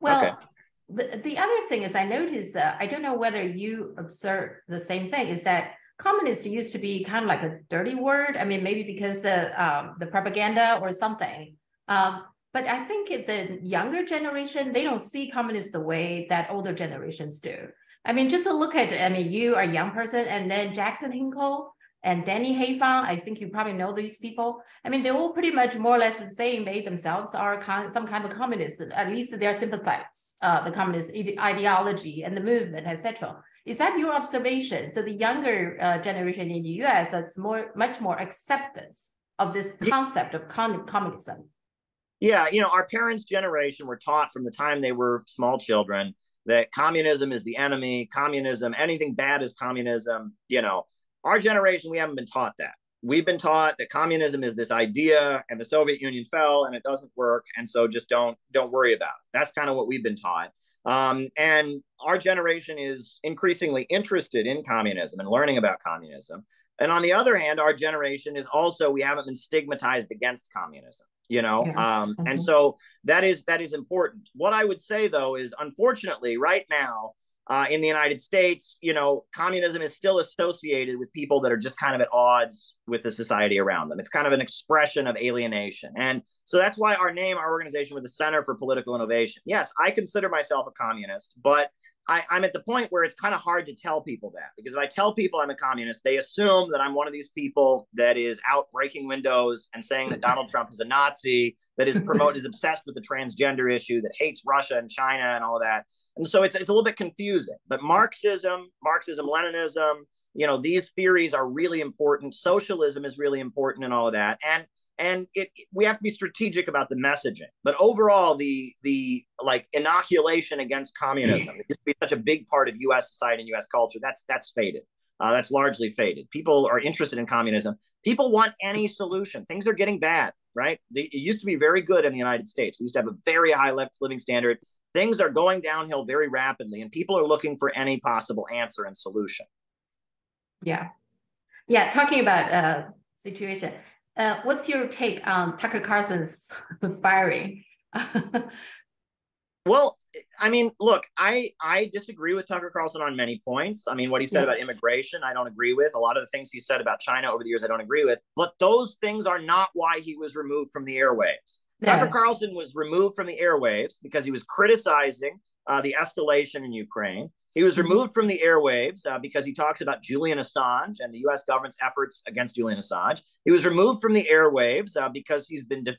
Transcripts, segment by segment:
Okay. Well, the other thing is I noticed, I don't know whether you observe the same thing, is that communist used to be kind of like a dirty word. I mean, maybe because the propaganda or something. But I think the younger generation, they don't see communists the way that older generations do. I mean, just to look at, I mean, you are a young person, and then Jackson Hinkle and Danny Hayfang, I think you probably know these people. I mean, they're all pretty much more or less saying they themselves are some kind of communists. At least they're sympathize the communist ideology and the movement, etc. Is that your observation? So the younger generation in the U.S. that's much more acceptance of this concept of communism. Yeah, our parents' generation were taught from the time they were small children that communism is the enemy, communism, anything bad is communism. Our generation, we haven't been taught that. We've been taught that communism is this idea and the Soviet Union fell and it doesn't work. And so just don't worry about it. That's kind of what we've been taught. And our generation is increasingly interested in communism and learning about communism. And on the other hand, our generation is also, we haven't been stigmatized against communism. And so that is important. What I would say, though, is unfortunately right now in the United States, communism is still associated with people that are just kind of at odds with the society around them. It's kind of an expression of alienation. And so that's why our organization, with the Center for Political Innovation. Yes, I consider myself a communist, but I'm at the point where it's kind of hard to tell people that, because if I tell people I'm a communist, they assume that I'm one of these people that is out breaking windows and saying that Donald Trump is a Nazi, that is obsessed with the transgender issue, that hates Russia and China and all of that. And so it's a little bit confusing. But Marxism, Leninism, these theories are really important. Socialism is really important and all of that. And we have to be strategic about the messaging. But overall, the inoculation against communism, it used to be such a big part of U.S. society and U.S. culture, that's faded. That's largely faded. People are interested in communism. People want any solution. Things are getting bad, right? It used to be very good in the United States. We used to have a very high living standard. Things are going downhill very rapidly, and people are looking for any possible answer and solution. Yeah. Talking about situation. What's your take on Tucker Carlson's firing? Well, I mean, look, I disagree with Tucker Carlson on many points. I mean, what he said about immigration, I don't agree with. A lot of the things he said about China over the years, I don't agree with. But those things are not why he was removed from the airwaves. Tucker Carlson was removed from the airwaves because he was criticizing the escalation in Ukraine. He was removed from the airwaves because he talks about Julian Assange and the U.S. government's efforts against Julian Assange. He was removed from the airwaves because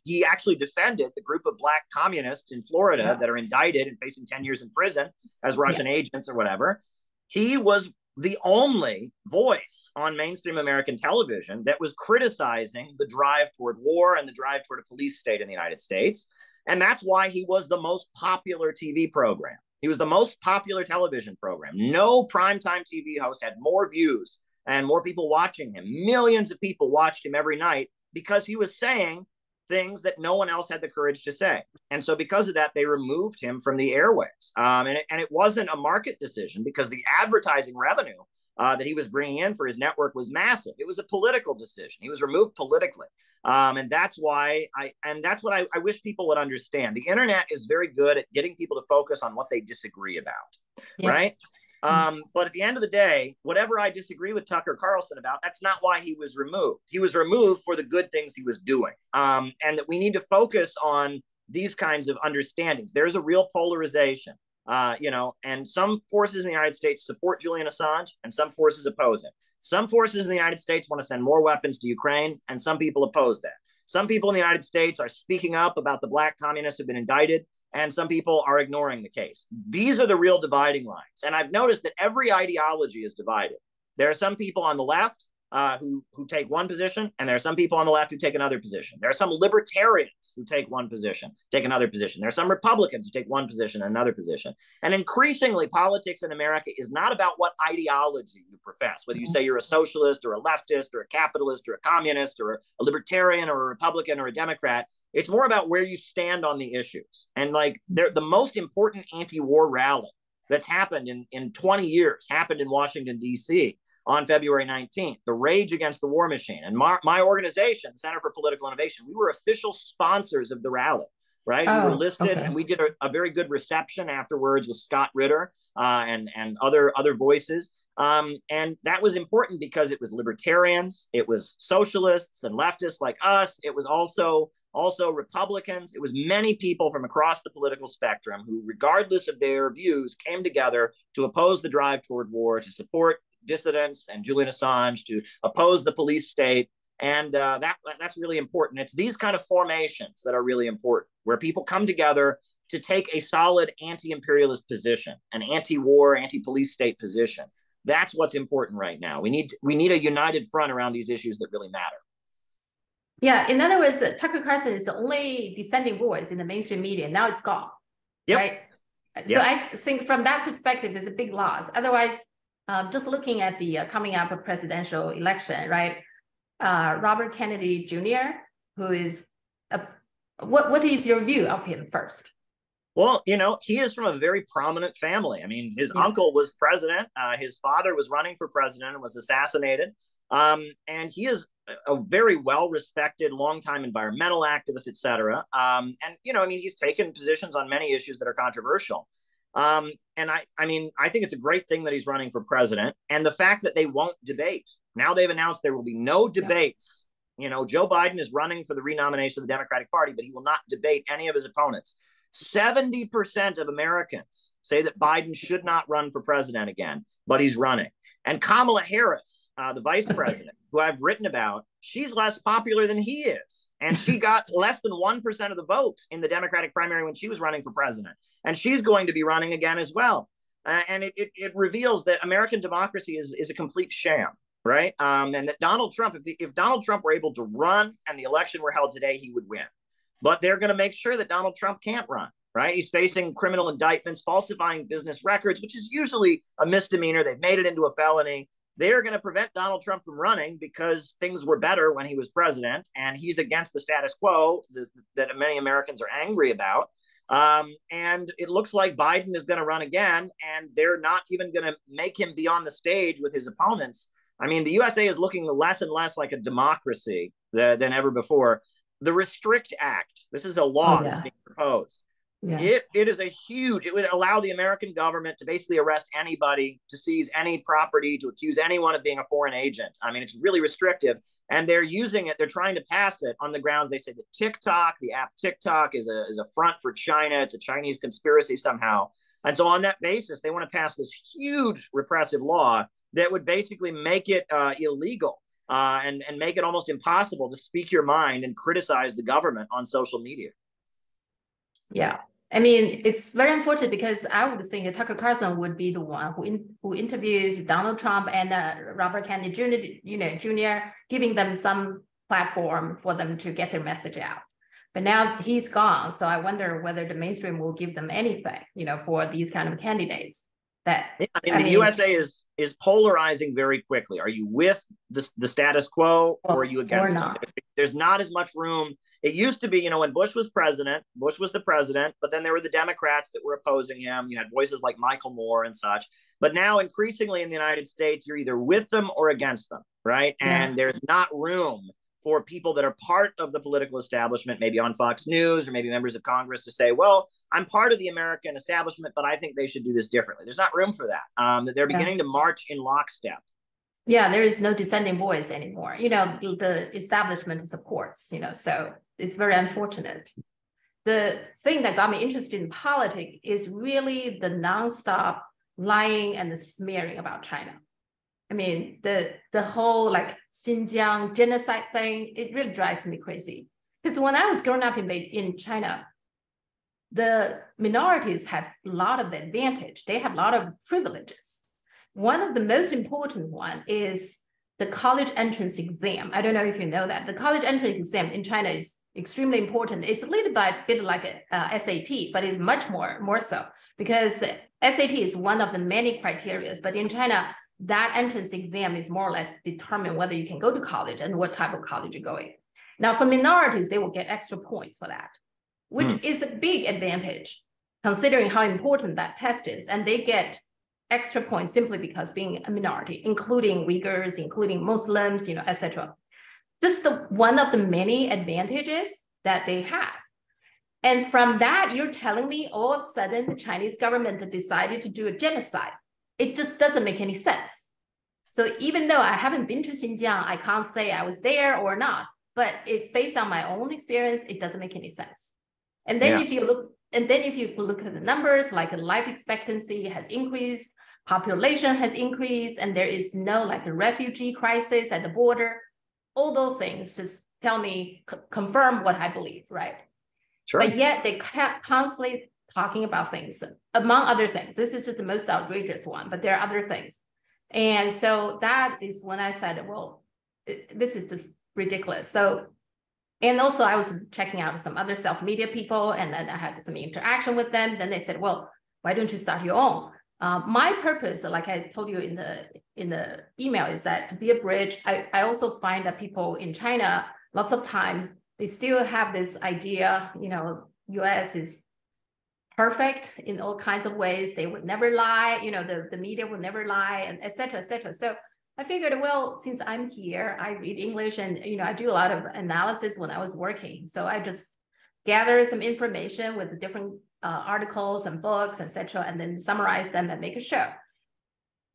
he actually defended the group of Black communists in Florida that are indicted and facing 10 years in prison as Russian agents or whatever. He was the only voice on mainstream American television that was criticizing the drive toward war and the drive toward a police state in the United States. And that's why he was the most popular TV program. He was the most popular television program. No primetime TV host had more views and more people watching him. Millions of people watched him every night because he was saying things that no one else had the courage to say. And so because of that, they removed him from the airwaves. And it wasn't a market decision because the advertising revenue that he was bringing in for his network was massive. It was a political decision. He was removed politically. And that's why that's what I wish people would understand. The internet is very good at getting people to focus on what they disagree about, right? But at the end of the day, whatever I disagree with Tucker Carlson about, that's not why he was removed. He was removed for the good things he was doing. And that we need to focus on these kinds of understandings. There's a real polarization, and some forces in the United States support Julian Assange and some forces oppose him. Some forces in the United States want to send more weapons to Ukraine, and some people oppose that. Some people in the United States are speaking up about the Black communists who've been indicted, and some people are ignoring the case. These are the real dividing lines. And I've noticed that every ideology is divided. There are some people on the left who take one position, and there are some people on the left who take another position. There are some libertarians who take one position, take another position. There are some Republicans who take one position and another position. And increasingly, politics in America is not about what ideology you profess, whether you say you're a socialist or a leftist or a capitalist or a communist or a libertarian or a Republican or a Democrat. It's more about where you stand on the issues. And the most important anti-war rally that's happened in 20 years happened in Washington, D.C., on February 19th, the Rage Against the War Machine. And my organization, Center for Political Innovation, we were official sponsors of the rally. right? We were listed, and we did a very good reception afterwards with Scott Ritter and other voices. And that was important because it was libertarians, it was socialists and leftists like us. It was also Republicans. It was many people from across the political spectrum who, regardless of their views, came together to oppose the drive toward war, to support dissidents and Julian Assange, to oppose the police state. And that's really important. It's these kind of formations that are really important, where people come together to take a solid anti-imperialist position, an anti-war, anti-police state position. That's what's important right now. We need a united front around these issues that really matter. Yeah, in other words, Tucker Carlson is the only dissenting voice in the mainstream media. Now it's gone, right? Yes. So I think from that perspective, it's a big loss. Otherwise, just looking at the coming up of presidential election, right? Robert Kennedy Jr., who is, what is your view of him first? Well, he is from a very prominent family. I mean, his uncle was president. His father was running for president and was assassinated. And he is a very well-respected, longtime environmental activist, et cetera. And, he's taken positions on many issues that are controversial. And I think it's a great thing that he's running for president. And the fact that they won't debate. Now they've announced there will be no debates. Joe Biden is running for the renomination of the Democratic Party, but he will not debate any of his opponents. 70% of Americans say that Biden should not run for president again, but he's running. And Kamala Harris, the vice president, who I've written about, she's less popular than he is. And she got less than 1% of the vote in the Democratic primary when she was running for president. And she's going to be running again as well. And it reveals that American democracy is a complete sham, right? And that Donald Trump, if Donald Trump were able to run and the election were held today, he would win. But they're going to make sure that Donald Trump can't run, right? He's facing criminal indictments, falsifying business records, which is usually a misdemeanor. They've made it into a felony. They're going to prevent Donald Trump from running because things were better when he was president, and he's against the status quo that many Americans are angry about. And it looks like Biden is going to run again, and they're not even going to make him be on the stage with his opponents. I mean, the USA is looking less and less like a democracy than ever before. The Restrict Act, this is a law that's being proposed. Yeah. It would allow the American government to basically arrest anybody, to seize any property, to accuse anyone of being a foreign agent. I mean, it's really restrictive. And they're using it, they're trying to pass it on the grounds, they say that TikTok, the app TikTok is a front for China. It's a Chinese conspiracy somehow. And so on that basis, they want to pass this huge repressive law that would basically make it illegal. And make it almost impossible to speak your mind and criticize the government on social media. Yeah, I mean, it's very unfortunate because I would think that Tucker Carlson would be the one who interviews Donald Trump and Robert Kennedy Jr., giving them some platform for them to get their message out. But now he's gone, so I wonder whether the mainstream will give them anything, for these kind of candidates. The USA is polarizing very quickly. Are you with the status quo or are you against it? There's not as much room. It used to be, when Bush was the president, but then there were the Democrats that were opposing him. You had voices like Michael Moore and such. But now increasingly in the United States, you're either with them or against them, right? Yeah. And there's not room for people that are part of the political establishment, maybe on Fox News or maybe members of Congress, to say, well, I'm part of the American establishment, but I think they should do this differently. There's not room for that. They're beginning to march in lockstep. Yeah, there is no dissenting voice anymore. The establishment supports, so it's very unfortunate. The thing that got me interested in politics is really the nonstop lying and the smearing about China. I mean, the whole Xinjiang genocide thing, it really drives me crazy. Because when I was growing up in China, the minorities have a lot of advantage. They have a lot of privileges. One of the most important one is the college entrance exam. I don't know if you know that. The college entrance exam in China is extremely important. It's a little bit like a SAT, but it's much more so. Because the SAT is one of the many criteria, but in China, that entrance exam is more or less determine whether you can go to college and what type of college you're going. Now, for minorities, they will get extra points for that, which is a big advantage, considering how important that test is. And they get extra points simply because being a minority, including Uyghurs, including Muslims, etc. Just one of the many advantages that they have. And from that, you're telling me all of a sudden the Chinese government decided to do a genocide. It just doesn't make any sense. So even though I haven't been to Xinjiang, I can't say I was there or not, but based on my own experience, it doesn't make any sense. And then if you look at the numbers, like life expectancy has increased, population has increased, and there is no like a refugee crisis at the border, all those things just tell me, confirm what I believe, right? Sure. But yet they kept constantly talking about things, among other things. This is just the most outrageous one, but there are other things. And so that is when I said, well, this is just ridiculous. So, and also I was checking out some other self-media people, and then I had some interaction with them. Then they said, well, why don't you start your own? My purpose, like I told you in the email, is that to be a bridge. I also find that people in China, lots of time, they still have this idea, you know, US is perfect in all kinds of ways. They would never lie, you know, the media would never lie, and et cetera, et cetera. So I figured, well, since I'm here, I read English, and, you know, I do a lot of analysis when I was working. So I just gather some information with the different articles and books, et cetera, and then summarize them and make a show.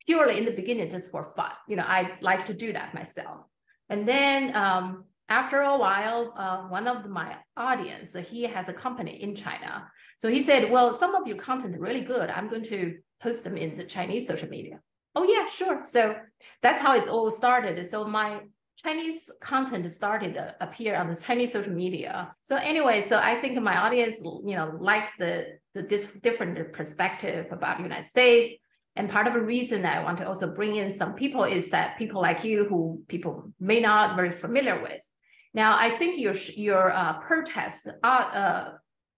Purely in the beginning, just for fun. You know, I like to do that myself. And then after a while, one of my audience, he has a company in China. So he said, well, some of your content are really good. I'm going to post them in the Chinese social media. Oh yeah, sure. So that's how it's all started. So my Chinese content started to appear on the Chinese social media. So anyway, so I think my audience, you know, liked the different perspective about the United States. And part of the reason that I want to also bring in some people is that people like you, who people may not very familiar with. Now, I think your protest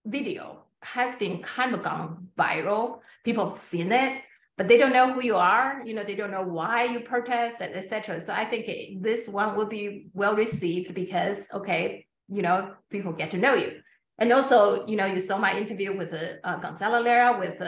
video has been kind of gone viral. People have seen it, but they don't know who you are. You know, they don't know why you protest, et cetera. So I think this one will be well received because, okay, you know, people get to know you. And also, you know, you saw my interview with Gonzalo Lara, with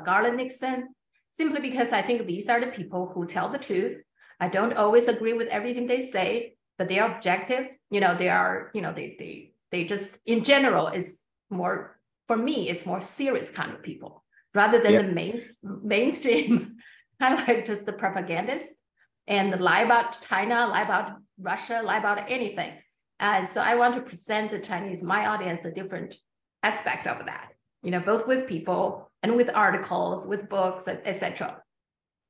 Garland Nixon, simply because I think these are the people who tell the truth. I don't always agree with everything they say, but they are objective. You know, they are, you know, they just, in general, is more, for me, it's more serious kind of people rather than the mainstream, kind of like just the propagandists and lie about China, lie about Russia, lie about anything. And so I want to present the Chinese, my audience, a different aspect of that, you know, both with people and with articles, with books, etc.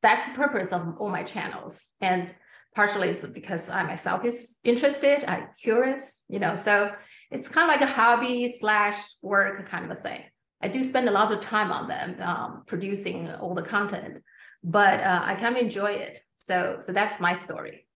That's the purpose of all my channels. And partially it's because I myself is interested, I'm curious, you know, so it's kind of like a hobby / work kind of a thing. I do spend a lot of time on them, producing all the content, but I kind of enjoy it. So that's my story.